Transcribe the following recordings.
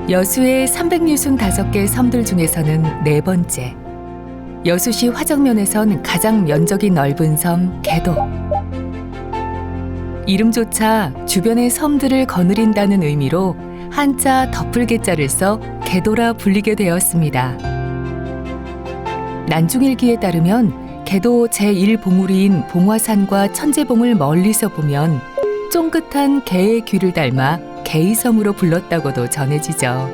여수의 365개 섬들 중에서는 네 번째. 여수시 화정면에선 가장 면적이 넓은 섬 개도. 이름조차 주변의 섬들을 거느린다는 의미로 한자 덮을개자를 써 개도라 불리게 되었습니다. 난중일기에 따르면 개도 제1봉우리인 봉화산과 천재봉을 멀리서 보면 쫑긋한 개의 귀를 닮아 개이섬으로 불렀다고도 전해지죠.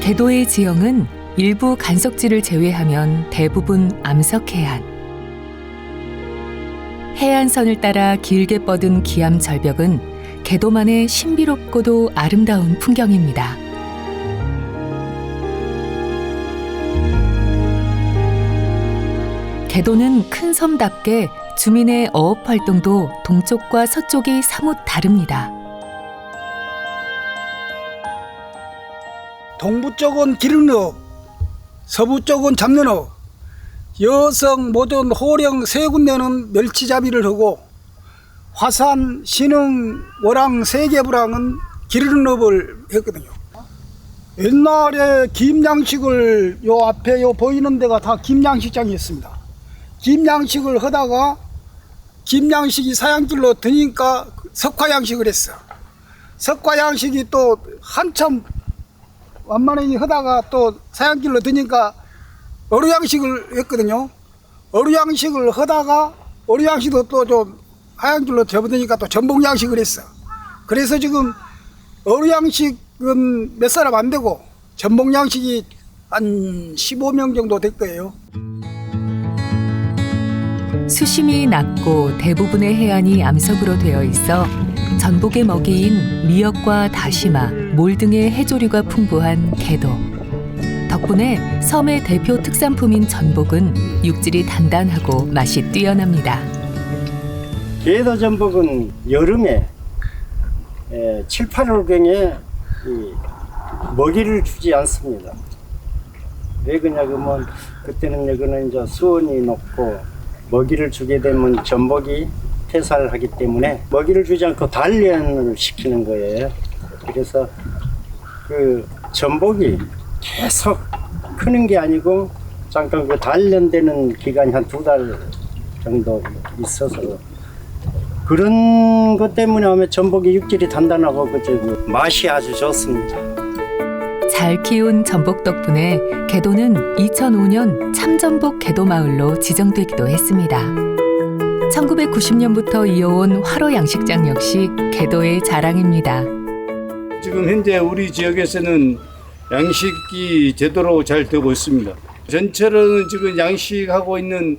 개도의 지형은 일부 간석지를 제외하면 대부분 암석해안. 해안선을 따라 길게 뻗은 기암 절벽은 개도만의 신비롭고도 아름다운 풍경입니다. 개도는 큰 섬답게 주민의 어업 활동도 동쪽과 서쪽이 사뭇 다릅니다. 동부 쪽은 기름업, 서부 쪽은 잡면업, 여성, 모전, 호령 세 군데는 멸치잡이를 하고 화산, 신흥, 월왕, 세계부랑은 기름업을 했거든요. 옛날에 김양식을 요 앞에 요 보이는 데가 다 김양식장이었습니다. 김양식을 하다가 김양식이 사양길로 드니까 석화양식을 했어. 석화양식이 또 한참 완만히 하다가 또 사양길로 드니까 어류양식을 했거든요. 어류양식을 하다가 어류양식도 또 좀 하양길로 접어드니까 또 전복양식을 했어. 그래서 지금 어류양식은 몇 사람 안 되고 전복양식이 한 15명 정도 될 거예요. 수심이 낮고 대부분의 해안이 암석으로 되어 있어 전복의 먹이인 미역과 다시마, 몰 등의 해조류가 풍부한 개도. 덕분에 섬의 대표 특산품인 전복은 육질이 단단하고 맛이 뛰어납니다. 개도 전복은 여름에 7, 8월경에 먹이를 주지 않습니다. 왜 그러냐면 그때는 여기는 이제 수온이 높고 먹이를 주게 되면 전복이 폐사를 하기 때문에 먹이를 주지 않고 단련을 시키는 거예요. 그래서 그 전복이 계속 크는 게 아니고 잠깐 그 단련되는 기간이 한 2달 정도 있어서 그런 것 때문에 하면 전복이 육질이 단단하고 그 맛이 아주 좋습니다. 잘 키운 전복 덕분에 개도는 2005년 참전복 개도마을로 지정되기도 했습니다. 1990년부터 이어온 화로 양식장 역시 개도의 자랑입니다. 지금 현재 우리 지역에서는 양식이 제대로 잘 되고 있습니다. 전체로는 지금 양식하고 있는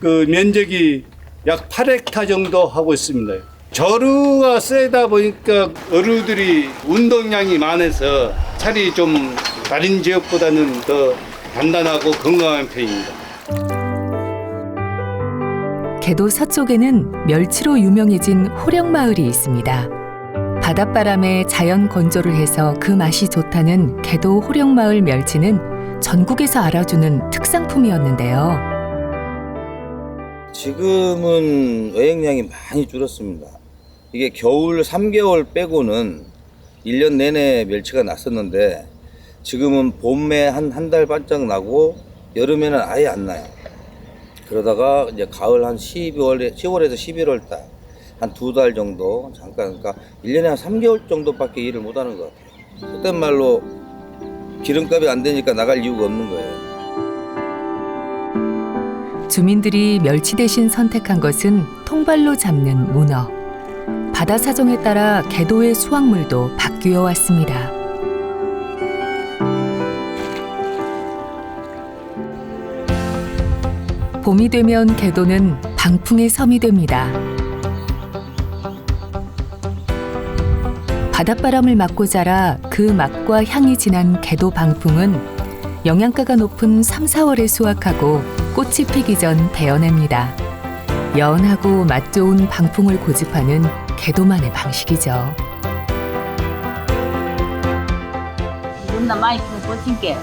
그 면적이 약 8헥타 정도 하고 있습니다. 저루가 세다 보니까 어류들이 운동량이 많아서 살이 좀 다른 지역보다는 더 단단하고 건강한 편입니다. 개도 서쪽에는 멸치로 유명해진 호령마을이 있습니다. 바닷바람에 자연 건조를 해서 그 맛이 좋다는 개도 호령마을 멸치는 전국에서 알아주는 특산품이었는데요. 지금은 어획량이 많이 줄었습니다. 이게 겨울 3개월 빼고는 1년 내내 멸치가 났었는데 지금은 봄에 한 달 반짝 나고 여름에는 아예 안 나요. 그러다가 이제 가을 한 10월에서 11월 달 한 2달 정도 잠깐, 그러니까 1년에 한 3개월 정도밖에 일을 못 하는 것 같아요. 그땐 말로 기름값이 안 되니까 나갈 이유가 없는 거예요. 주민들이 멸치 대신 선택한 것은 통발로 잡는 문어. 바다 사정에 따라 개도의 수확물도 바뀌어 왔습니다. 봄이 되면 개도는 방풍의 섬이 됩니다. 바닷바람을 맞고 자라 그 맛과 향이 진한 개도 방풍은 영양가가 높은 3, 4월에 수확하고 꽃이 피기 전 베어냅니다. 연하고 맛 좋은 방풍을 고집하는 개도만의 방식이죠. 존나 많이 키워 뻗칠게.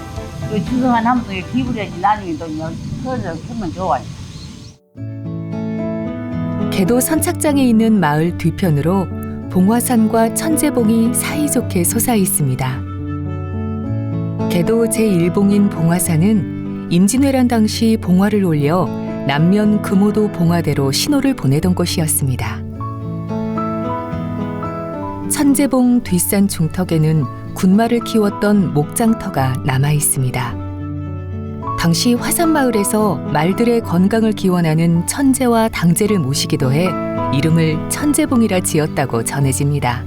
주성한 하면 또 기부려야지 나중에 또 터져 크면 좋아. 개도 선착장에 있는 마을 뒤편으로 봉화산과 천재봉이 사이좋게 솟아 있습니다. 개도 제1봉인 봉화산은 임진왜란 당시 봉화를 올려 남면 금오도 봉화대로 신호를 보내던 곳이었습니다. 천재봉 뒷산 중턱에는 군말을 키웠던 목장터가 남아 있습니다. 당시 화산마을에서 말들의 건강을 기원하는 천재와 당재를 모시기도 해 이름을 천재봉이라 지었다고 전해집니다.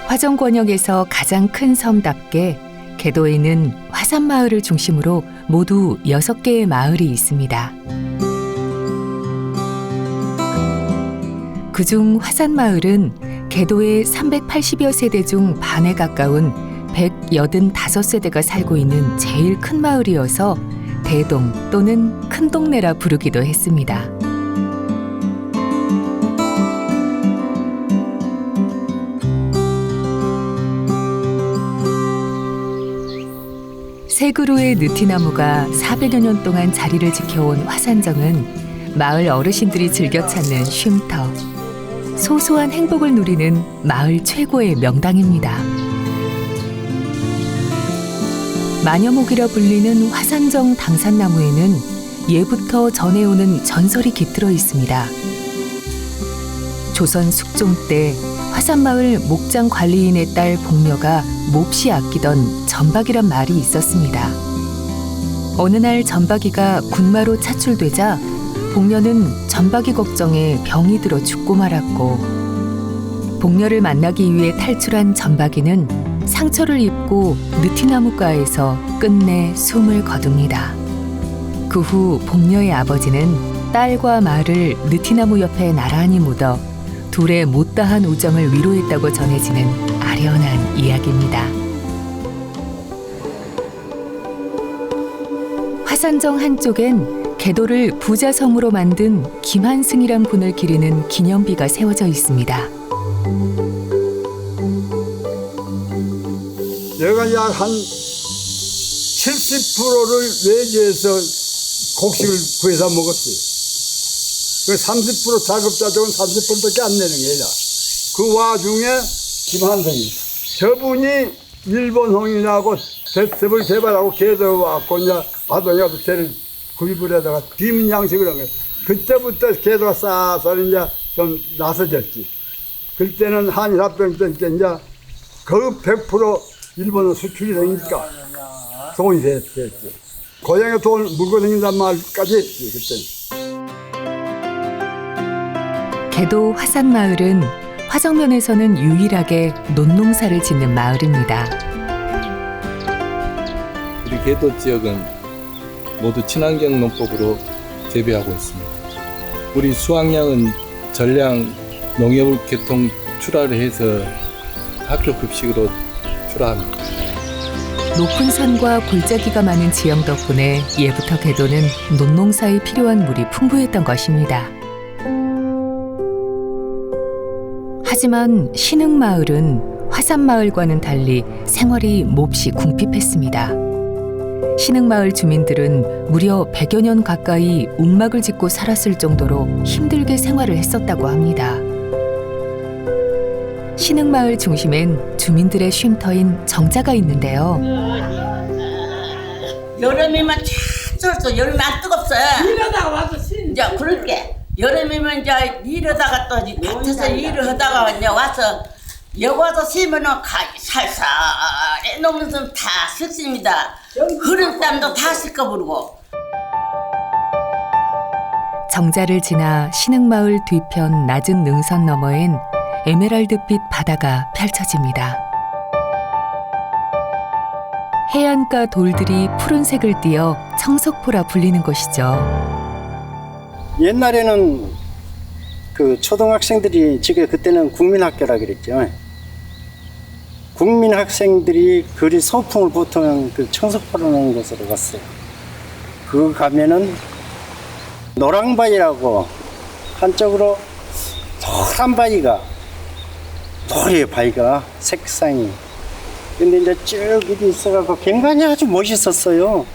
화정권역에서 가장 큰 섬답게 개도에는 화산마을을 중심으로 모두 6개의 마을이 있습니다. 그중 화산마을은 개도의 380여 세대 중 반에 가까운 185세대가 살고 있는 제일 큰 마을이어서 대동 또는 큰 동네라 부르기도 했습니다. 세 그루의 느티나무가 400여 년 동안 자리를 지켜온 화산정은 마을 어르신들이 즐겨 찾는 쉼터, 소소한 행복을 누리는 마을 최고의 명당입니다. 마녀목이라 불리는 화산정 당산나무에는 예부터 전해오는 전설이 깃들어 있습니다. 조선 숙종 때 화산마을 목장 관리인의 딸 복녀가 몹시 아끼던 전박이란 말이 있었습니다. 어느 날 전박이가 군마로 차출되자 복녀는 전박이 걱정에 병이 들어 죽고 말았고, 복녀를 만나기 위해 탈출한 전박이는 상처를 입고 느티나무가에서 끝내 숨을 거둡니다. 그 후 복녀의 아버지는 딸과 말을 느티나무 옆에 나란히 묻어 둘의 못다한 우정을 위로했다고 전해지는 아련한 이야기입니다. 화산정 한쪽엔 개도를 부자섬으로 만든 김한승이란 분을 기리는 기념비가 세워져 있습니다. 내가 약 한 70%를 외지에서 곡식을 구해서 먹었어요. 그 30% 자급자족은 30%밖에 안 내는 거야. 그 와중에 김한성이 저분이 일본 홍인하고 대첩을 개발하고 개도 왔고 이제 아동이 가서 걔를 구입을 해다가 비문양식을 한 거예요. 그때부터 개도가 싹싹 이제 좀 나서졌지. 그때는 한일합병 때 이제 거의 100% 일본은 수출이 되니까 돈이 됐지. 고향에 돈 물고 다닌단 말까지 했지 그때는. 개도 화산마을은 화정면에서는 유일하게 논농사를 짓는 마을입니다. 우리 개도 지역은 모두 친환경 농법으로 재배하고 있습니다. 우리 수확량은 전량 농협 계통 출하를 해서 학교 급식으로 출하합니다. 높은 산과 골짜기가 많은 지형 덕분에 예부터 개도는 논농사에 필요한 물이 풍부했던 것입니다. 하지만 신흥마을은 화산마을과는 달리 생활이 몹시 궁핍했습니다. 신흥마을 주민들은 무려 100여 년 가까이 움막을 짓고 살았을 정도로 힘들게 생활을 했었다고 합니다. 신흥마을 중심엔 주민들의 쉼터인 정자가 있는데요. 여름이면 쫙 여름이 안 뜨겁어. 이러다가 와서 이제 그럴게. 여름이면 이제 일하다가 또 밭에서 일을 하다가 이제 와서 여기 와서 쉬면은 살살해 놓으면서 다 씻습니다. 흐른 땀도 다 씻어버리고. 정자를 지나 신흥마을 뒤편 낮은 능선 너머엔 에메랄드빛 바다가 펼쳐집니다. 해안가 돌들이 푸른색을 띠어 청석포라 불리는 곳이죠. 옛날에는 그 초등학생들이 지금 그때는 국민학교라 그랬죠. 국민학생들이 그리 소풍을 보통 그 청석포라는 곳으로 갔어요. 그거 가면은 노랑바위라고 한쪽으로 노란 바위가 노래 바위가 색상이 근데 이제 쭉 이렇게 있어갖고 경관이 아주 멋있었어요.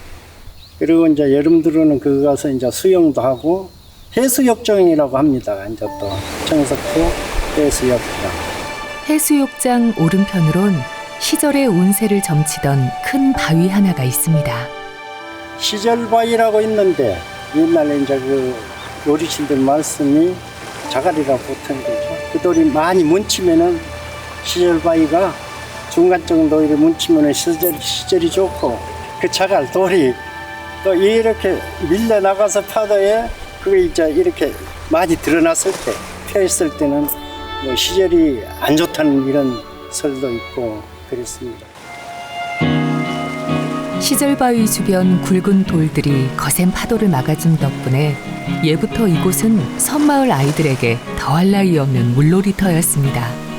그리고 이제 여름 들어오는 그 가서 이제 수영도 하고 해수욕장이라고 합니다. 이제 또 청석포 해수욕장. 해수욕장 오른편으론 시절의 운세를 점치던 큰 바위 하나가 있습니다. 시절바위라고 있는데 옛날에 이제 그 어르신들 말씀이 자갈이라고 보통 거죠. 그 돌이 많이 뭉치면은 시절바위가 중간 정도 이렇게 뭉치면은 시절이 좋고 그 자갈 돌이 또 이렇게 밀려 나가서 파도에 그게 이제 이렇게 많이 드러났을 때 펴있을 때는 뭐 시절이 안 좋다는 이런 설도 있고 그랬습니다. 시절바위 주변 굵은 돌들이 거센 파도를 막아준 덕분에 예부터 이곳은 섬마을 아이들에게 더할 나위 없는 물놀이터였습니다.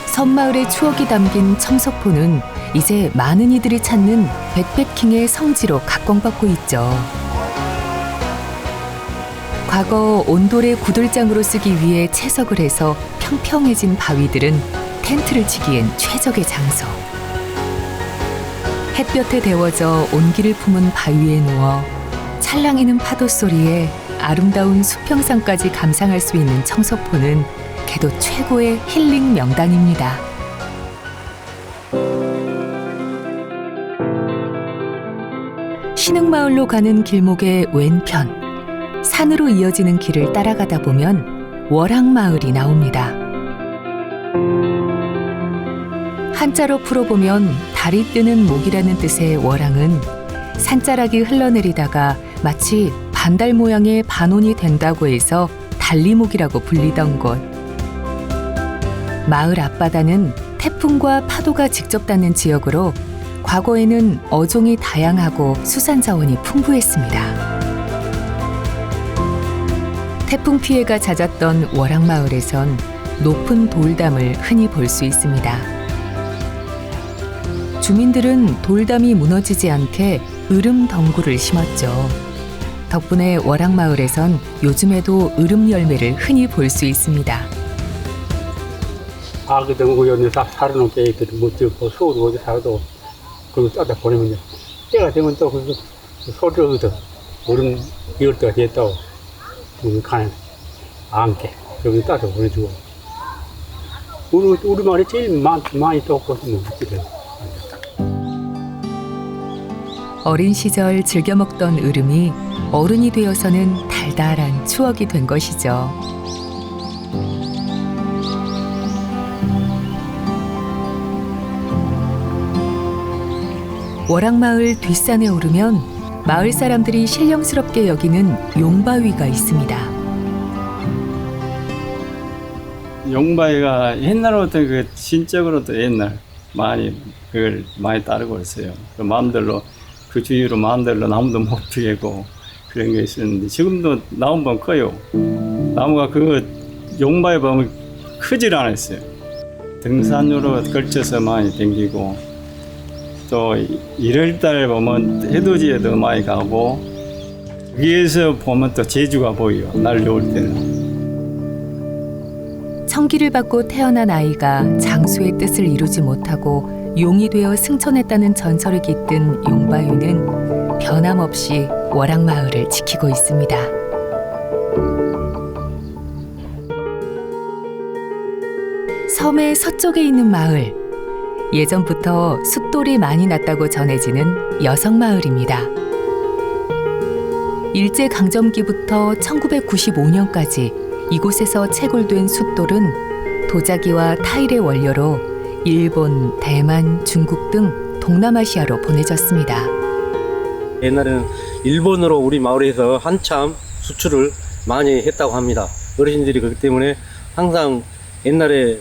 섬마을의 추억이 담긴 청석포는 이제 많은 이들이 찾는 백패킹의 성지로 각광받고 있죠. 과거 온돌의 구들장으로 쓰기 위해 채석을 해서 평평해진 바위들은 텐트를 치기엔 최적의 장소. 햇볕에 데워져 온기를 품은 바위에 누워 찰랑이는 파도 소리에 아름다운 수평상까지 감상할 수 있는 청석포는 개도 최고의 힐링 명당입니다. 신흥마을로 가는 길목의 왼편, 산으로 이어지는 길을 따라가다 보면 월항마을이 나옵니다. 한자로 풀어보면 달이 뜨는 목이라는 뜻의 월항은 산자락이 흘러내리다가 마치 반달 모양의 반원이 된다고 해서 달리목이라고 불리던 곳. 마을 앞바다는 태풍과 파도가 직접 닿는 지역으로 과거에는 어종이 다양하고 수산자원이 풍부했습니다. 태풍 피해가 잦았던 월항마을에선 높은 돌담을 흔히 볼 수 있습니다. 주민들은 돌담이 무너지지 않게 으름 덩굴을 심었죠. 덕분에 월항마을에선 요즘에도 으름 열매를 흔히 볼 수 있습니다. 그 덩굴 연에 살아놓은 개들 못 찍고 서울 어디 살아도 그걸 따다 보내면 때가 되면 또 그 소리를 얻어 으름 이럴 때가 됐다고 가는 안게 여기 따다 보내주고 우리 말이 제일 많이 떠오르는 것들이. 어린 시절 즐겨 먹던 으름이 어른이 되어서는 달달한 추억이 된 것이죠. 월항마을 뒷산에 오르면 마을 사람들이 신령스럽게 여기는 용바위가 있습니다. 용바위가 옛날부터 그 신적으로도 옛날 그걸 많이 따르고 있어요. 그 마음대로 그 주위로 마음대로 나무도 못 피우고 그런 게 있었는데 지금도 나무만 커요. 나무가 그 용바위 보면 크질 않았어요. 등산로로 걸쳐서 많이 댕기고 또 1월달 보면 해돋이에도 많이 가고 위에서 보면 또 제주가 보여요. 날 좋을 때는. 청기를 받고 태어난 아이가 장수의 뜻을 이루지 못하고 용이 되어 승천했다는 전설이 깃든 용바위는 변함없이 월항마을을 지키고 있습니다. 섬의 서쪽에 있는 마을, 예전부터 숫돌이 많이 났다고 전해지는 여성마을입니다. 일제강점기부터 1995년까지 이곳에서 채굴된 숫돌은 도자기와 타일의 원료로 일본, 대만, 중국 등 동남아시아로 보내졌습니다. 옛날에는 일본으로 우리 마을에서 한참 수출을 많이 했다고 합니다. 어르신들이 그렇기 때문에 항상 옛날에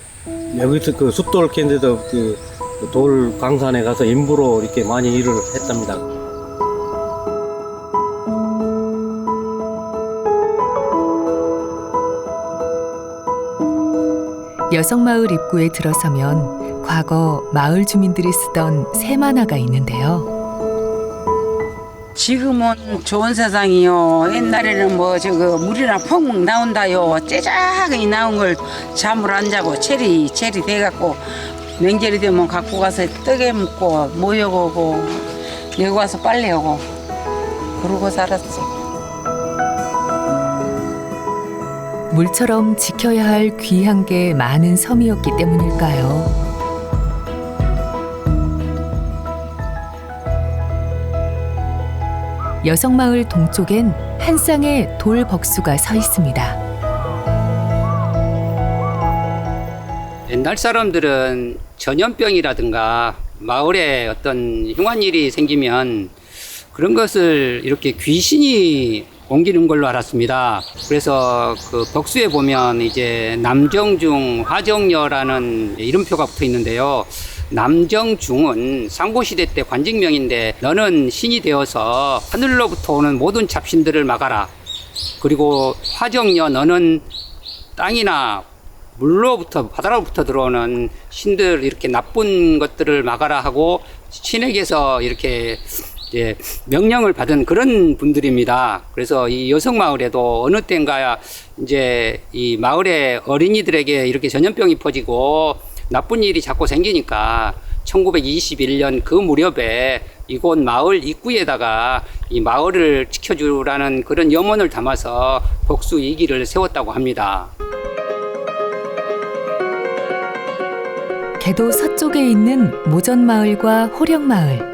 여기서 그 숫돌 캔데도 그 돌 광산에 가서 임부로 이렇게 많이 일을 했답니다. 여성마을 입구에 들어서면 과거 마을 주민들이 쓰던 새만화가 있는데요. 지금은 좋은 세상이요. 옛날에는 뭐 저거 물이나 펑 나온다요. 째작하게 나온 걸 잠을 안 자고 체리 돼갖고 명절이 되면 갖고 가서 떡에 묻고 모여오고 여기 와서 빨래하고 그러고 살았지. 물처럼 지켜야 할 귀한 게 많은 섬이었기 때문일까요? 여성마을 동쪽엔 한 쌍의 돌 벅수가 서 있습니다. 옛날 사람들은 전염병이라든가 마을에 어떤 흉한 일이 생기면 그런 것을 이렇게 귀신이 옮기는 걸로 알았습니다. 그래서 그 벅수에 보면 이제 남정중 화정녀라는 이름표가 붙어 있는데요. 남정중은 상고시대 때 관직명인데 너는 신이 되어서 하늘로부터 오는 모든 잡신들을 막아라. 그리고 화정녀 너는 땅이나 물로부터 바다로부터 들어오는 신들 이렇게 나쁜 것들을 막아라 하고 신에게서 이렇게 이제 명령을 받은 그런 분들입니다. 그래서 이 여성 마을에도 어느 때인가 이제 이 마을의 어린이들에게 이렇게 전염병이 퍼지고 나쁜 일이 자꾸 생기니까 1921년 그 무렵에 이곳 마을 입구에다가 이 마을을 지켜주라는 그런 염원을 담아서 벅수 2기를 세웠다고 합니다. 개도 서쪽에 있는 모전마을과 호령마을.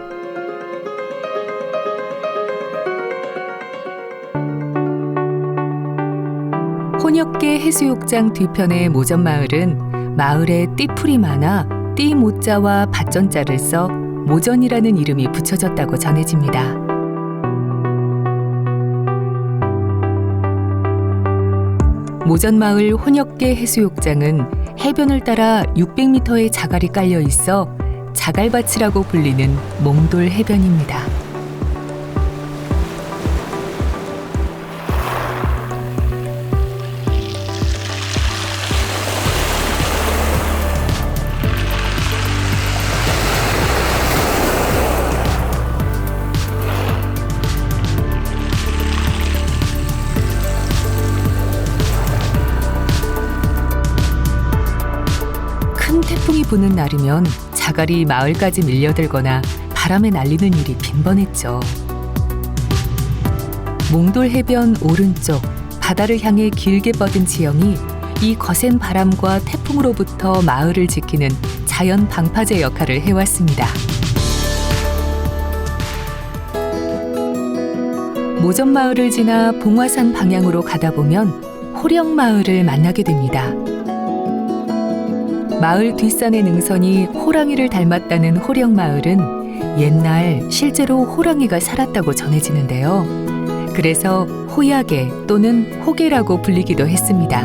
혼역계 해수욕장 뒤편의 모전마을은 마을에 띠풀이 많아 띠 모자와 밭전자를 써 모전이라는 이름이 붙여졌다고 전해집니다. 모전마을 혼역계 해수욕장은 해변을 따라 600m의 자갈이 깔려 있어 자갈밭이라고 불리는 몽돌 해변입니다. 큰 태풍이 부는 날이면 자갈이 마을까지 밀려들거나 바람에 날리는 일이 빈번했죠. 몽돌 해변 오른쪽 바다를 향해 길게 뻗은 지형이 이 거센 바람과 태풍으로부터 마을을 지키는 자연 방파제 역할을 해왔습니다. 모전마을을 지나 봉화산 방향으로 가다 보면 호령마을을 만나게 됩니다. 마을 뒷산의 능선이 호랑이를 닮았다는 호령마을은 옛날 실제로 호랑이가 살았다고 전해지는데요. 그래서 호야계 또는 호계라고 불리기도 했습니다.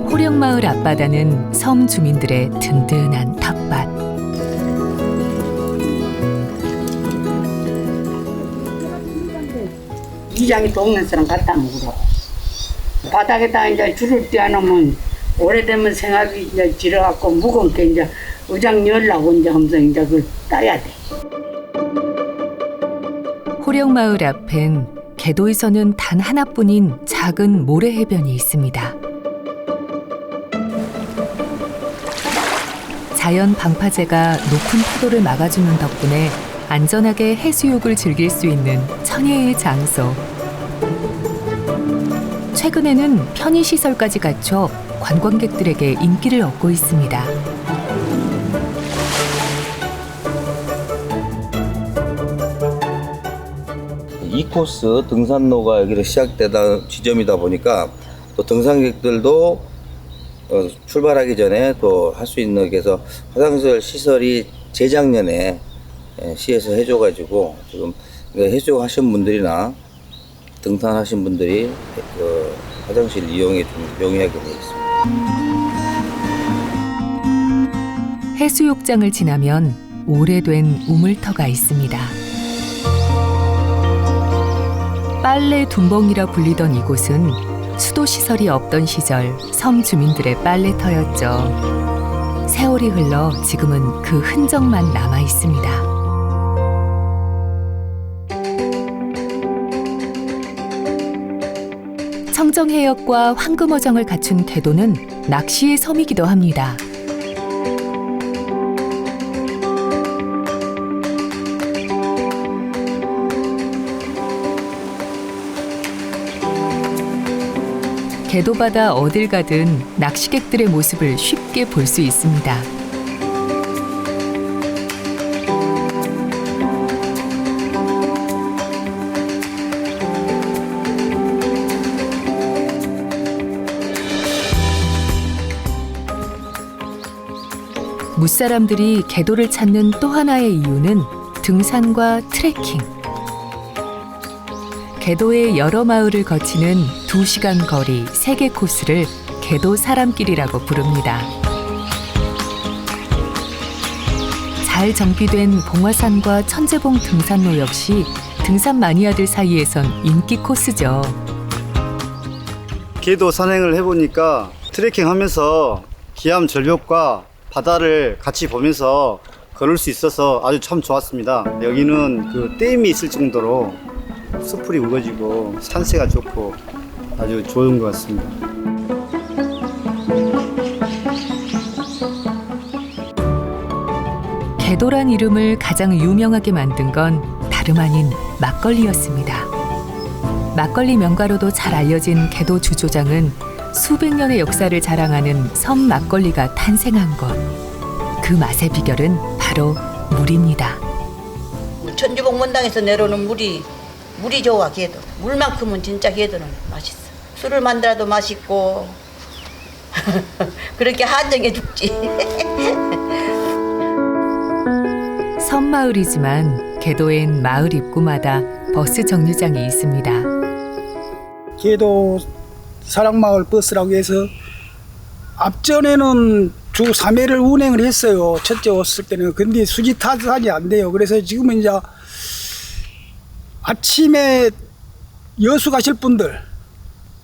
호령마을 앞바다는 섬 주민들의 든든한 텃밭. 이장이 동네 사람 갖다 먹으러. 바닥에다 이제 줄을 떼어놓으면 오래되면 생각이 이제 지려갖고 무거운 게 이제 의장 열라고 이제 하면서 이제 그걸 따야 돼. 호령마을 앞엔 개도에서는 단 하나뿐인 작은 모래해변이 있습니다. 자연 방파제가 높은 파도를 막아주는 덕분에 안전하게 해수욕을 즐길 수 있는 천혜의 장소. 최근에는 편의시설까지 갖춰 관광객들에게 인기를 얻고 있습니다. 이 코스 등산로가 여기로 시작되다 지점이다 보니까 또 등산객들도 출발하기 전에 또 할 수 있는 그래서 화장실 시설이 재작년에 시에서 해줘가지고 지금 해수욕하신 분들이나 등산하신 분들이 화장실 이용에 좀 용이하게 되어 있습니다. 해수욕장을 지나면 오래된 우물터가 있습니다. 빨래 둔벙이라 불리던 이곳은 수도시설이 없던 시절 섬 주민들의 빨래터였죠. 세월이 흘러 지금은 그 흔적만 남아 있습니다. 청정해역과 황금어정을 갖춘 개도는 낚시의 섬이기도 합니다. 개도바다 어딜 가든 낚시객들의 모습을 쉽게 볼 수 있습니다. 무사람들이 개도를 찾는 또 하나의 이유는 등산과 트레킹. 개도의 여러 마을을 거치는 2시간 거리 3개 코스를 개도 사람길이라고 부릅니다. 잘 정비된 봉화산과 천재봉 등산로 역시 등산 마니아들 사이에선 인기 코스죠. 개도 산행을 해보니까 트레킹하면서 기암 절벽과 바다를 같이 보면서 걸을 수 있어서 아주 참 좋았습니다. 여기는 그 댐이 있을 정도로 숲풀이 우거지고 산세가 좋고 아주 좋은 것 같습니다. 개도란 이름을 가장 유명하게 만든 건 다름 아닌 막걸리였습니다. 막걸리 명가로도 잘 알려진 개도 주조장은 수백 년의 역사를 자랑하는 섬 막걸리가 탄생한 곳. 그 맛의 비결은 바로 물입니다. 천주복문당에서 내려오는 물이 좋아. 개도 물만큼은 진짜 개도는 맛있어. 술을 만들어도 맛있고 그렇게 한정해 죽지. 섬마을이지만 개도엔 마을 입구마다 버스 정류장이 있습니다. 개도 사랑마을 버스라고 해서 앞전에는 주 3회를 운행을 했어요. 첫째 왔을 때는. 근데 수지 타산이 안 돼요. 그래서 지금은 이제 아침에 여수 가실 분들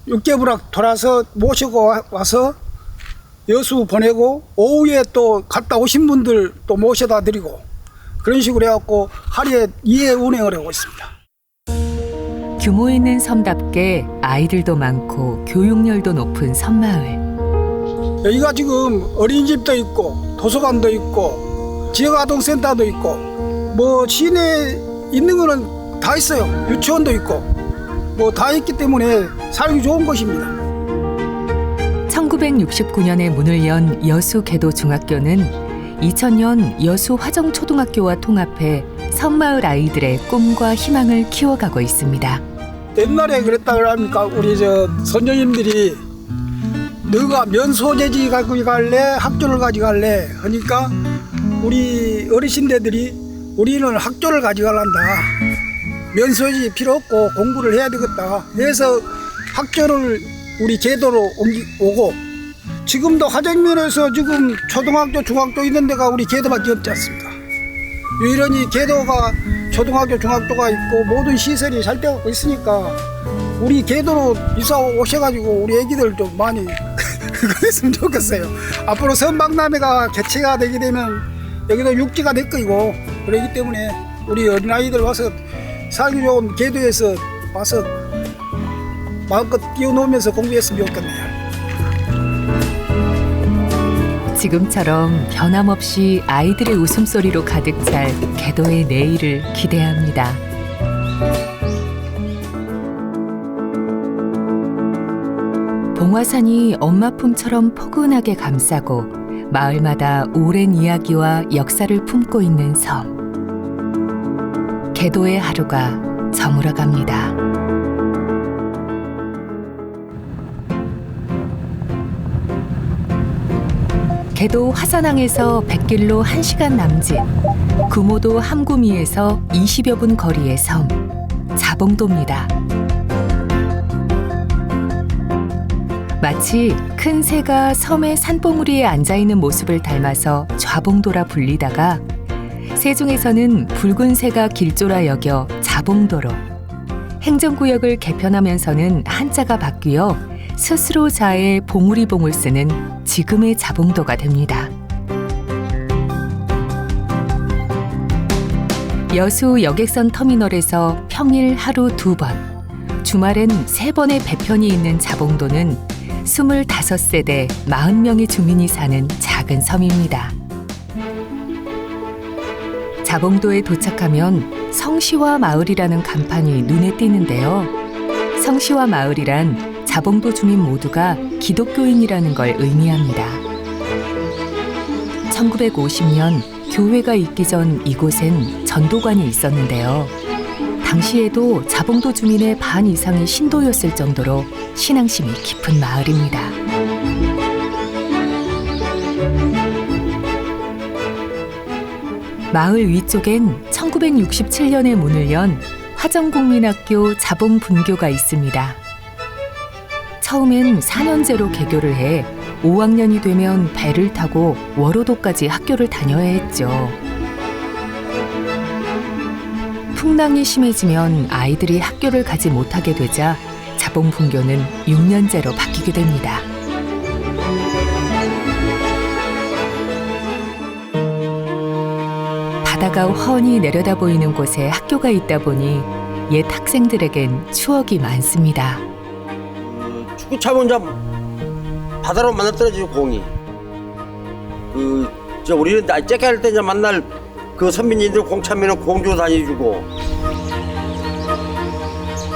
육개부락 돌아서 모시고 와서 여수 보내고 오후에 또 갔다 오신 분들 또 모셔다 드리고 그런 식으로 해갖고 하루에 2회 운행을 하고 있습니다. 규모 있는 섬답게 아이들도 많고 교육열도 높은 섬마을. 여기가 지금 어린이집도 있고 도서관도 있고 지역아동센터도 있고 뭐 시내에 있는 거는 다 있어요. 유치원도 있고 뭐 다 있기 때문에 살기 좋은 곳입니다. 1969년에 문을 연 여수 개도 중학교는 2000년 여수 화정초등학교와 통합해 섬마을 아이들의 꿈과 희망을 키워가고 있습니다. 옛날에 그랬다 그럽니까? 우리 저 선생님들이 너가 면소재지 가지고 갈래? 학교를 가지고 갈래? 하니까 우리 어르신들이 우리는 학교를 가지고 갈란다. 면소지 필요 없고 공부를 해야 되겠다. 그래서 학교를 우리 개도로 오고 지금도 화정면에서 지금 초등학교, 중학교 있는 데가 우리 개도밖에 없지 않습니까? 유일하니 개도가 초등학교, 중학교가 있고 모든 시설이 잘 되어 있으니까 우리 개도로 이사 오셔가지고 우리 애기들 좀 많이 그랬으면 좋겠어요. 앞으로 선박람회가 개최가 되게 되면 여기도 육지가 될 거이고 그러기 때문에 우리 어린아이들 와서 살기 좋은 개도에서 와서 마음껏 뛰어놀면서 공부했으면 좋겠네요. 지금처럼 변함없이 아이들의 웃음소리로 가득 찰 개도의 내일을 기대합니다. 봉화산이 엄마 품처럼 포근하게 감싸고 마을마다 오랜 이야기와 역사를 품고 있는 섬. 개도의 하루가 저물어갑니다. 개도 화산항에서 100길로 1시간 남짓, 구모도 함구미에서 20여 분 거리의 섬, 자봉도입니다. 마치 큰 새가 섬의 산봉우리에 앉아있는 모습을 닮아서 좌봉도라 불리다가 세종에서는 붉은 새가 길조라 여겨 자봉도로, 행정구역을 개편하면서는 한자가 바뀌어 스스로 자의 봉우리봉을 쓰는 지금의 자봉도가 됩니다. 여수 여객선 터미널에서 평일 하루 2번, 주말엔 3번의 배편이 있는 자봉도는 25세대 40명의 주민이 사는 작은 섬입니다. 자봉도에 도착하면 성시와 마을이라는 간판이 눈에 띄는데요. 성시와 마을이란 자봉도 주민 모두가 기독교인이라는 걸 의미합니다. 1950년 교회가 있기 전 이곳엔 전도관이 있었는데요. 당시에도 자봉도 주민의 반 이상이 신도였을 정도로 신앙심이 깊은 마을입니다. 마을 위쪽엔 1967년에 문을 연 화정국민학교 자봉분교가 있습니다. 처음엔 4년제로 개교를 해 5학년이 되면 배를 타고 월호도까지 학교를 다녀야 했죠. 풍랑이 심해지면 아이들이 학교를 가지 못하게 되자 자봉분교는 6년제로 바뀌게 됩니다. 바다가 훤히 내려다 보이는 곳에 학교가 있다 보니 옛 학생들에겐 추억이 많습니다. 축구 차면 바다로 만나떨어지고 공이. 우리는 째게 할 때 만날 그 선배님들 공 차면은 공 주고 다니주고.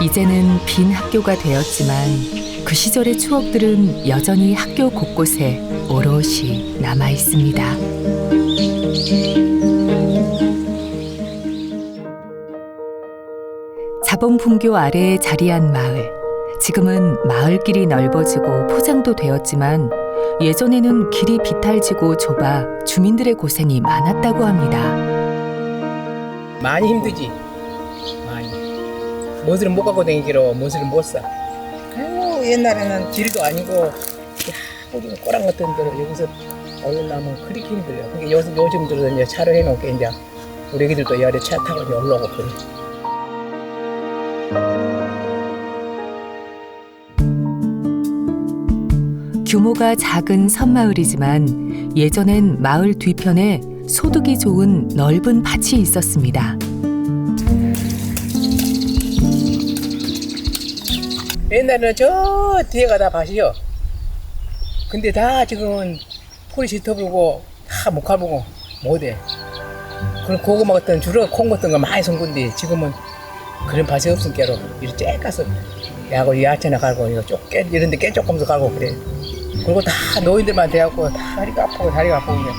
이제는 빈 학교가 되었지만 그 시절의 추억들은 여전히 학교 곳곳에 오롯이 남아 있습니다. 자봉분교 아래에 자리한 마을. 지금은 마을길이 넓어지고 포장도 되었지만 예전에는 길이 비탈지고 좁아 주민들의 고생이 많았다고 합니다. 많이 힘들지. 많이. 무엇을 못 갖고 다니기로 무엇을 못 사. 아유, 옛날에는 길도 아니고 우리 꼬랑 같은 데로 여기서 올라오면 그렇게 힘들어요. 그러니까 요즘 들어서 이제 차를 해놓게 이제 우리 애기들도 열에 차 타고 이제 올라오고 그래. 규모가 작은 섬마을이지만 예전엔 마을 뒤편에 소득이 좋은 넓은 밭이 있었습니다. 옛날에는 저 뒤에가 다 밭이요. 근데 다 지금은 풀이 짙어불고 다 목화보고 못해. 그럼 고구마 같은 주로 콩 같은 거 많이 송근데 지금은 그런 밭이 없으니까 이렇게 쬐까서 야구 야채나 갈고 이거 깨 이런 데 깨 조금씩 갈고 그래. 그리고 다 노인들만 돼갖고 다 다리가 아프고 그냥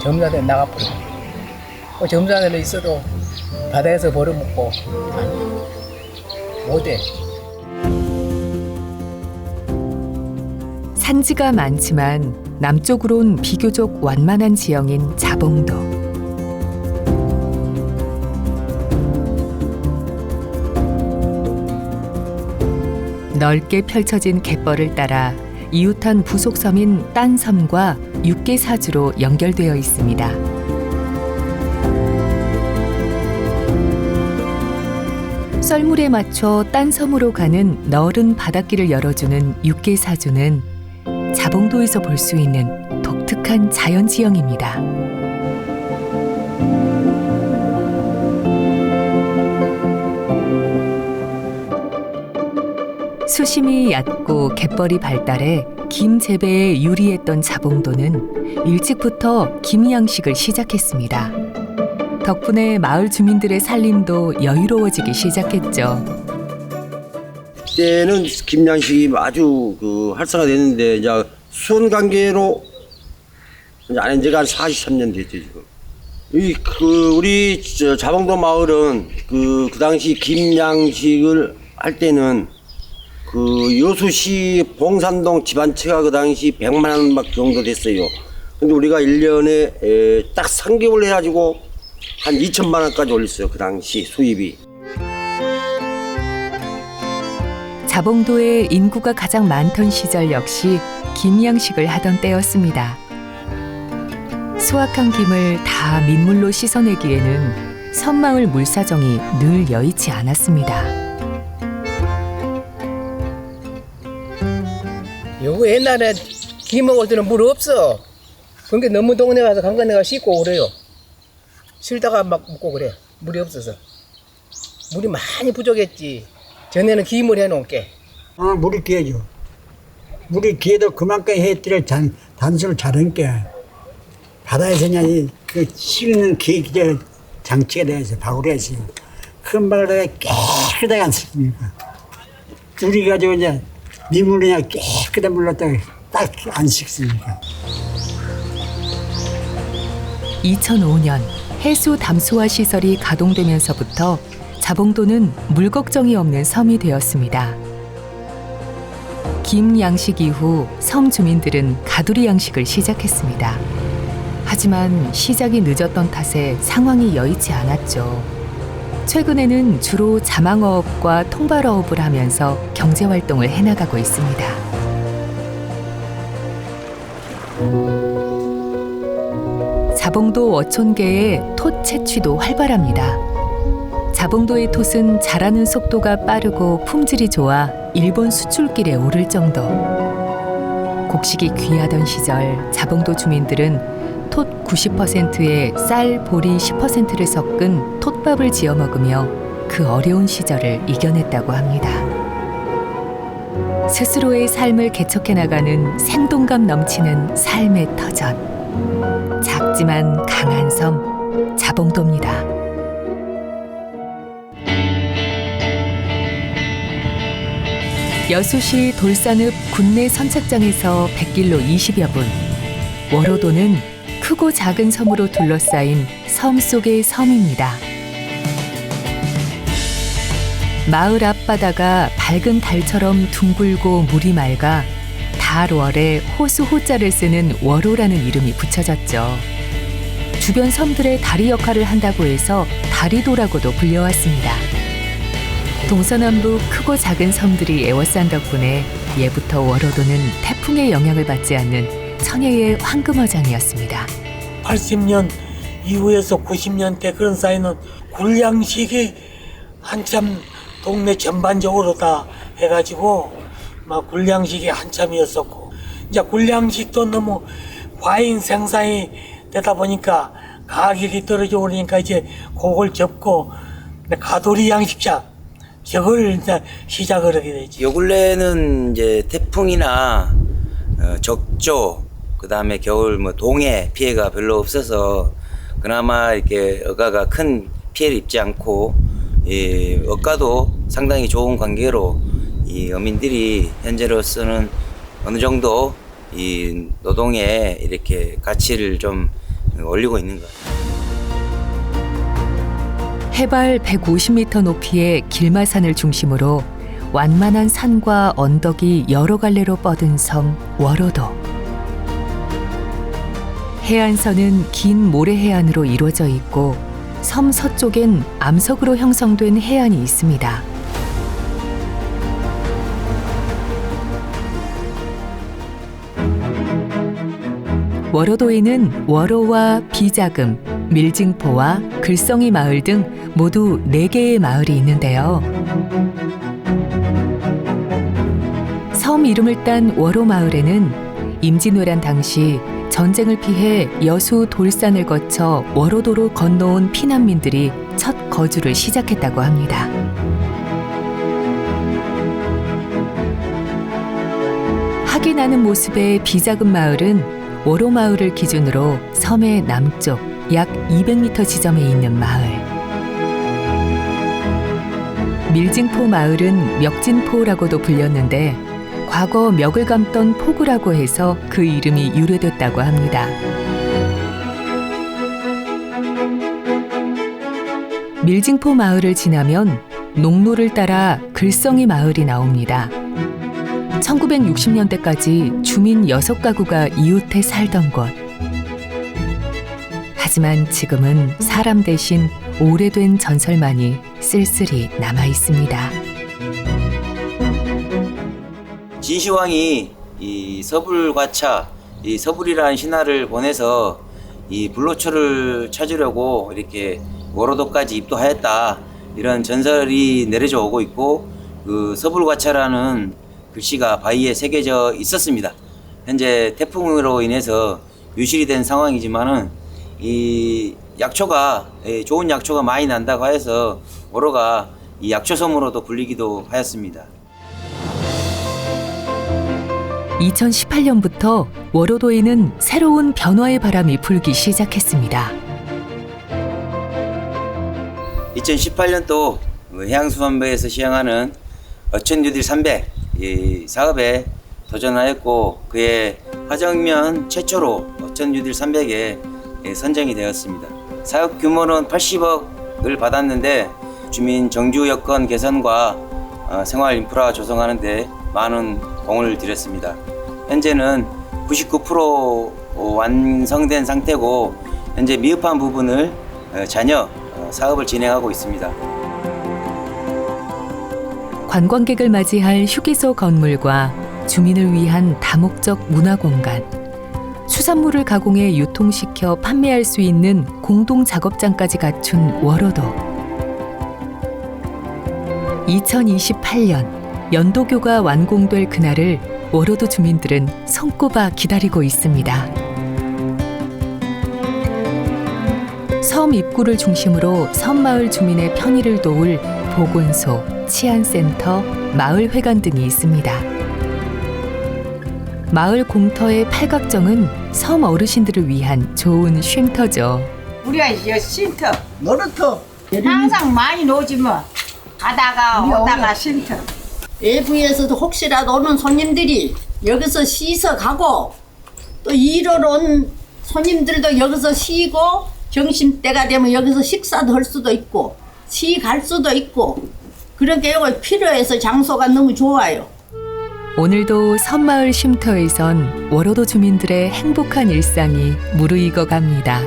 점사들 나가버리고. 점사들은 있어도 바다에서 벌어먹고 못해. 산지가 많지만 남쪽으론 비교적 완만한 지형인 자봉도. 넓게 펼쳐진 갯벌을 따라 이웃한 부속섬인 딴섬과 육계사주로 연결되어 있습니다. 썰물에 맞춰 딴섬으로 가는 넓은 바닷길을 열어주는 육계사주는 자봉도에서 볼 수 있는 독특한 자연지형입니다. 수심이 얕고 갯벌이 발달해 김 재배에 유리했던 자봉도는 일찍부터 김 양식을 시작했습니다. 덕분에 마을 주민들의 살림도 여유로워지기 시작했죠. 그때는 김양식이 아주 활성화됐는데 이제 수원 관계로 이제 안 한 지가 한 43년 됐죠 지금. 우리 자봉도 마을은 그 당시 김양식을 할 때는 여수시 봉산동 집안채가 그 당시 100만 원 막 정도 됐어요. 근데 우리가 1년에 딱 3개월 해가지고 한 2천만 원까지 올렸어요. 그 당시 수입이. 자봉도에 인구가 가장 많던 시절 역시 김양식을 하던 때였습니다. 수확한 김을 다 민물로 씻어내기에는 섬마을 물사정이 늘 여의치 않았습니다. 요거 옛날에 김 먹을 때는 물 없어. 그러니까 너무 동네 가서 강간내가 씻고 그래요. 쉴다가 막 먹고 그래. 물이 없어서. 물이 많이 부족했지. 전에는 김을 해놓을게. 물이 귀하죠. 물이 귀해도 그만큼 해뜰 단수를 잘하니까 바다에서 그냥 그 식는 장치가 되어서 바구리에서 큰 바구리에 깨끗하게 안 씁니까. 우리 가지고 이제 민물을 그냥 깨끗한 물로 딱 안 씻습니다. 2005년 해수 담수화 시설이 가동되면서부터 자봉도는 물 걱정이 없는 섬이 되었습니다. 김 양식 이후 섬 주민들은 가두리 양식을 시작했습니다. 하지만 시작이 늦었던 탓에 상황이 여의치 않았죠. 최근에는 주로 자망어업과 통발어업을 하면서 경제활동을 해나가고 있습니다. 자봉도 어촌계의 톳 채취도 활발합니다. 자봉도의 톳은 자라는 속도가 빠르고 품질이 좋아 일본 수출길에 오를 정도. 곡식이 귀하던 시절 자봉도 주민들은 톳 90%에 쌀, 보리 10%를 섞은 톳밥을 지어 먹으며 그 어려운 시절을 이겨냈다고 합니다. 스스로의 삶을 개척해 나가는 생동감 넘치는 삶의 터전. 작지만 강한 섬 자봉도입니다. 여수시 돌산읍 군내 선착장에서 100길로 20여 분. 월호도는 크고 작은 섬으로 둘러싸인 섬 속의 섬입니다. 마을 앞바다가 밝은 달처럼 둥글고 물이 맑아 달월에 호수 호자를 쓰는 월호라는 이름이 붙여졌죠. 주변 섬들의 다리 역할을 한다고 해서 다리도라고도 불려왔습니다. 동서남북 크고 작은 섬들이 에워싼 덕분에 예부터 월호도는 태풍의 영향을 받지 않는 천혜의 황금어장이었습니다. 80년 이후에서 90년대 그런 사이는 굴양식이 한참 동네 전반적으로 다 해가지고 막 굴양식이 한참이었었고, 이제 굴양식도 너무 과잉 생산이 되다 보니까 가격이 떨어져 오르니까 이제 그걸 접고 가돌이 양식장 저걸 이제 시작을 하게 되지. 요 근래는 이제 태풍이나 적조, 그 다음에 겨울 뭐 동해 피해가 별로 없어서 그나마 이렇게 어가가 큰 피해를 입지 않고, 어가도 상당히 좋은 관계로 이 어민들이 현재로서는 어느 정도 이 노동에 이렇게 가치를 좀 올리고 있는 것 같아요. 해발 150m 높이의 길마산을 중심으로 완만한 산과 언덕이 여러 갈래로 뻗은 섬 월호도. 해안선은 긴 모래 해안으로 이루어져 있고 섬 서쪽엔 암석으로 형성된 해안이 있습니다. 월호도에는 월호와 비자금, 밀증포와 글썽이 마을 등 모두 4개의 마을이 있는데요. 섬 이름을 딴 월호 마을에는 임진왜란 당시 전쟁을 피해 여수 돌산을 거쳐 월호도로 건너온 피난민들이 첫 거주를 시작했다고 합니다. 학이 나는 모습의 비자금 마을은 월호 마을을 기준으로 섬의 남쪽 약 200m 지점에 있는 마을. 밀증포 마을은 멱진포라고도 불렸는데 과거 멱을 감던 포구라고 해서 그 이름이 유래됐다고 합니다. 밀증포 마을을 지나면 농로를 따라 글썽이 마을이 나옵니다. 1960년대까지 주민 6가구가 이웃해 살던 곳. 하지만 지금은 사람 대신 오래된 전설만이 쓸쓸히 남아 있습니다. 진시황이 이 서불과차, 이 서불이라는 신하를 보내서 이 불로초를 찾으려고 이렇게 월호도까지 입도하였다, 이런 전설이 내려져 오고 있고, 그 서불과차라는 글씨가 바위에 새겨져 있었습니다. 현재 태풍으로 인해서 유실이 된 상황이지만은 이 약초가, 좋은 약초가 많이 난다고 해서 월호가 이 약초섬으로도 불리기도 하였습니다. 2018년부터 월호도에는 새로운 변화의 바람이 불기 시작했습니다. 2018년도 해양수산부에서 시행하는 어촌 뉴딜 300 이 사업에 도전하였고 그의 화정면 최초로 어천 뉴딜 300에 선정이 되었습니다. 사업 규모는 80억을 받았는데 주민 정주 여건 개선과 생활 인프라 조성하는 데 많은 공을 들였습니다. 현재는 99% 완성된 상태고 현재 미흡한 부분을 잔여 사업을 진행하고 있습니다. 관광객을 맞이할 휴게소 건물과 주민을 위한 다목적 문화공간, 수산물을 가공해 유통시켜 판매할 수 있는 공동 작업장까지 갖춘 월호도. 2028년 연도교가 완공될 그날을 월호도 주민들은 손꼽아 기다리고 있습니다. 섬 입구를 중심으로 섬마을 주민의 편의를 도울 보건소, 치안센터, 마을회관 등이 있습니다. 마을 공터의 팔각정은 섬 어르신들을 위한 좋은 쉼터죠. 우리가 이제 쉼터, 놀이터 항상 많이 놀지 뭐. 가다가 오다가 쉼터. 외부에서도 혹시라도 오는 손님들이 여기서 쉬서 가고 또 일하러 온 손님들도 여기서 쉬고 점심때가 되면 여기서 식사도 할 수도 있고 쉬 갈 수도 있고 그렇게 여기 필요해서 장소가 너무 좋아요. 오늘도 섬마을 쉼터에선 월호도 주민들의 행복한 일상이 무르익어 갑니다.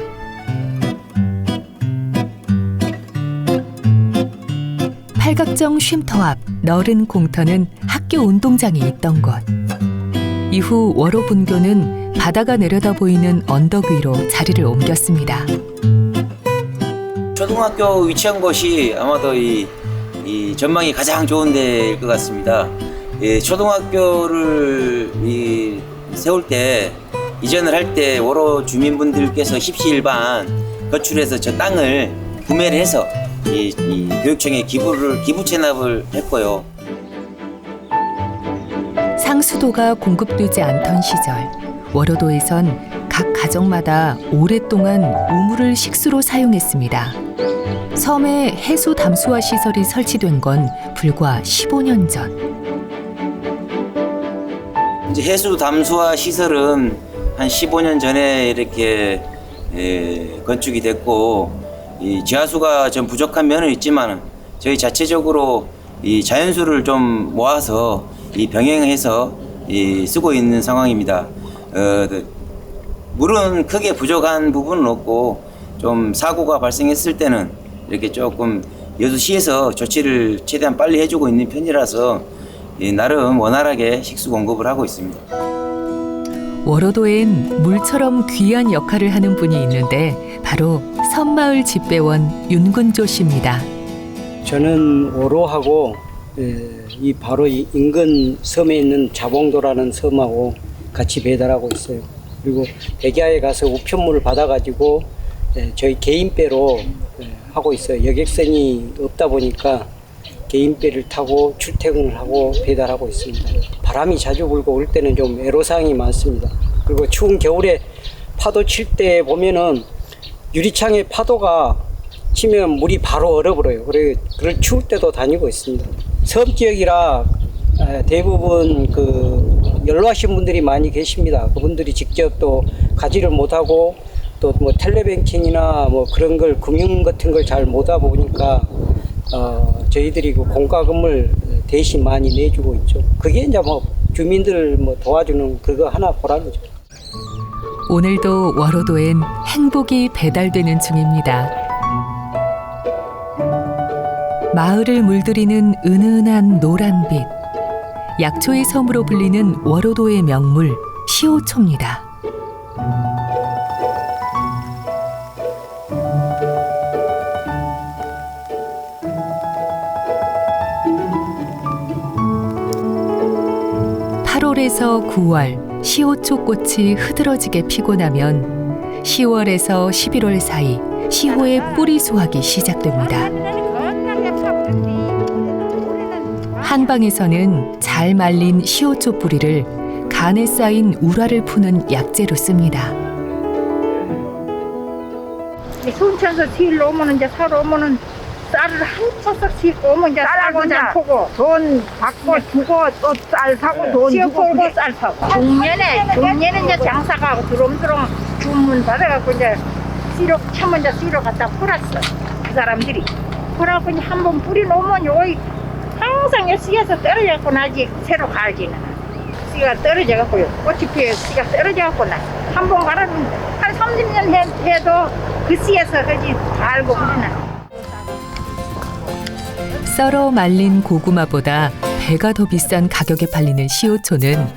팔각정 쉼터 앞 넓은 공터는 학교 운동장이 있던 곳. 이후 월호 분교는 바다가 내려다 보이는 언덕 위로 자리를 옮겼습니다. 초등학교 위치한 곳이 아마도 이 전망이 가장 좋은 데일 것 같습니다. 초등학교를 세울 때 이전을 할 때 월호 주민분들께서 십시일반 거출해서 저 땅을 구매를 해서 이 교육청에 기부 체납을 했고요. 상수도가 공급되지 않던 시절 월호도에선 각 가정마다 오랫동안 우물을 식수로 사용했습니다. 섬에 해수 담수화 시설이 설치된 건 불과 15년 전. 이제 해수 담수화 시설은 한 15년 전에 이렇게 건축이 됐고 이 지하수가 좀 부족한 면은 있지만 저희 자체적으로 이 자연수를 좀 모아서 이 병행해서 쓰고 있는 상황입니다. 물은 크게 부족한 부분은 없고 좀 사고가 발생했을 때는 이렇게 조금 여수시에서 조치를 최대한 빨리 해주고 있는 편이라서 나름 원활하게 식수 공급을 하고 있습니다. 월호도엔 물처럼 귀한 역할을 하는 분이 있는데 바로 섬마을 집배원 윤근조 씨입니다. 저는 월호하고 이 바로 이 인근 섬에 있는 자봉도라는 섬하고 같이 배달하고 있어요. 그리고 백야에 가서 우편물을 받아가지고 저희 개인배로 하고 있어요. 여객선이 없다 보니까 개인배를 타고 출퇴근을 하고 배달하고 있습니다. 바람이 자주 불고 올 때는 좀 애로사항이 많습니다. 그리고 추운 겨울에 파도 칠 때 보면은 유리창에 파도가 치면 물이 바로 얼어버려요. 그럴 추울 때도 다니고 있습니다. 섬 지역이라 대부분 연로하신 분들이 많이 계십니다. 그분들이 직접 또 가지를 못하고 또 뭐 텔레뱅킹이나 뭐 그런 걸 금융 같은 걸 잘 못하다 보니까 저희들이 그 공과금을 대신 많이 내주고 있죠. 그게 이제 뭐 주민들 뭐 도와주는 그거 하나 보람이죠. 오늘도 월호도엔 행복이 배달되는 중입니다. 마을을 물들이는 은은한 노란빛. 약초의 섬으로 불리는 월호도의 명물 시호초입니다. (8월에서 9월) 시호초 꽃이 흐드러지게 피고 나면 10월에서 11월 사이 시호의 뿌리 수확이 시작됩니다. 한방에서는 잘 말린 시호초 뿌리를 간에 쌓인 우라를 푸는 약재로 씁니다. 순천에서 실 오면은 이제 사러 오면은 쌀을 한 포석씩 오면 이제 쌀하고 이제 포고 돈 받고 주고 또 쌀 사고 돈 주고 쌀 사고 중년에 이제 장사가 드럼드럼 주문 받아갖고 이제 씨로 처음 이제 씨로 갖다 풀었어. 그 사람들이 풀어갖고 이제 한번 뿌려놓으면 여기 항상 이 씨에서 떨어져갖고 나지 새로 갈지는 씨가 떨어져갖고 꽃이 피어 씨가 떨어져갖고 나 한 번 갈아는 한 30년 해도 그 씨에서 그지 갈고 그러나. 썰어 말린 고구마보다 배가 더 비싼 가격에 팔리는 시오초는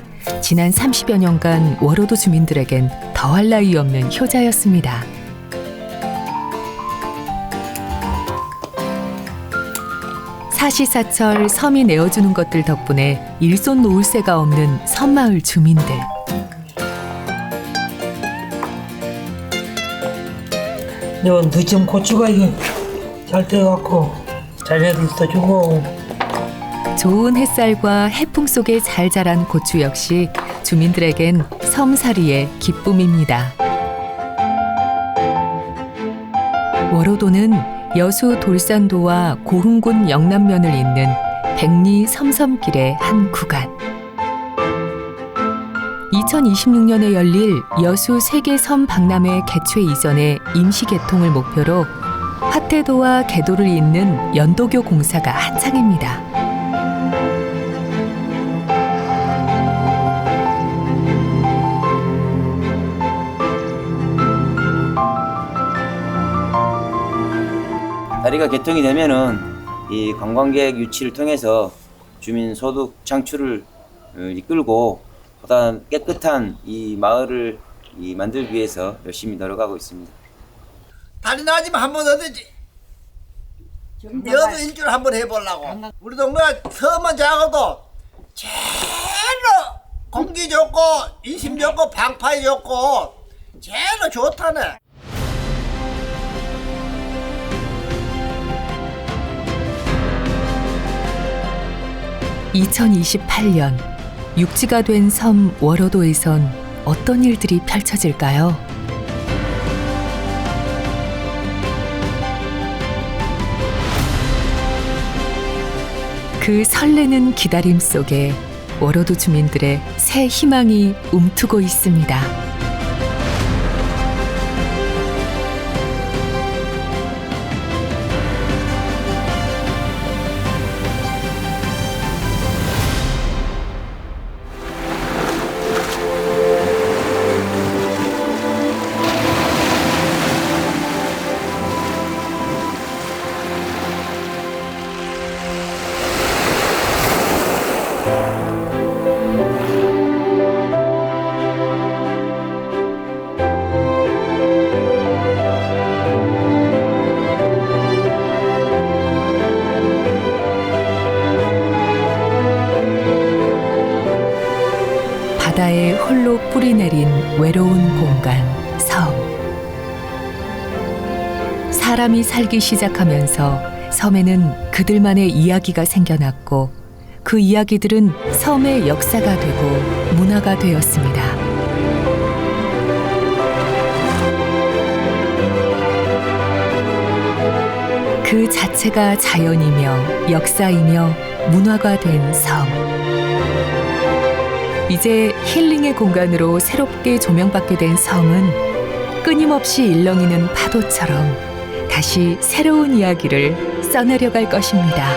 지난 30여 년간 워로도 주민들에겐 더할 나위 없는 효자였습니다. 사시사철 섬이 내어주는 것들 덕분에 일손 놓을 새가 없는 섬마을 주민들. 요 늦은 고추가 이게 잘 돼갖고 자네들도 주고. 좋은 햇살과 해풍 속에 잘 자란 고추 역시 주민들에겐 섬살이의 기쁨입니다. 워로도는 여수 돌산도와 고흥군 영남면을 잇는 백리 섬섬길의 한 구간. 2026년에 열릴 여수 세계섬 박람회 개최 이전에 임시 개통을 목표로 화태도와 개도를 잇는 연도교 공사가 한창입니다. 다리가 개통이 되면은 이 관광객 유치를 통해서 주민 소득 창출을 이끌고 보다 깨끗한 이 마을을 만들기 위해서 열심히 노력하고 있습니다. 다리 나지만 한번 어디지? 여도 일주일 한번 해보려고. 우리 동네가 섬은 작아도 제일 공기 좋고 인심 좋고 방파이 좋고 제일 좋다네. (2028년) 육지가 된 섬 워로도에선 어떤 일들이 펼쳐질까요? 그 설레는 기다림 속에 워로도 주민들의 새 희망이 움트고 있습니다. 바다에 홀로 뿌리내린 외로운 공간, 섬. 사람이 살기 시작하면서 섬에는 그들만의 이야기가 생겨났고 그 이야기들은 섬의 역사가 되고 문화가 되었습니다. 그 자체가 자연이며 역사이며 문화가 된 섬. 이제 힐링의 공간으로 새롭게 조명받게 된 섬은 끊임없이 일렁이는 파도처럼 다시 새로운 이야기를 써내려갈 것입니다.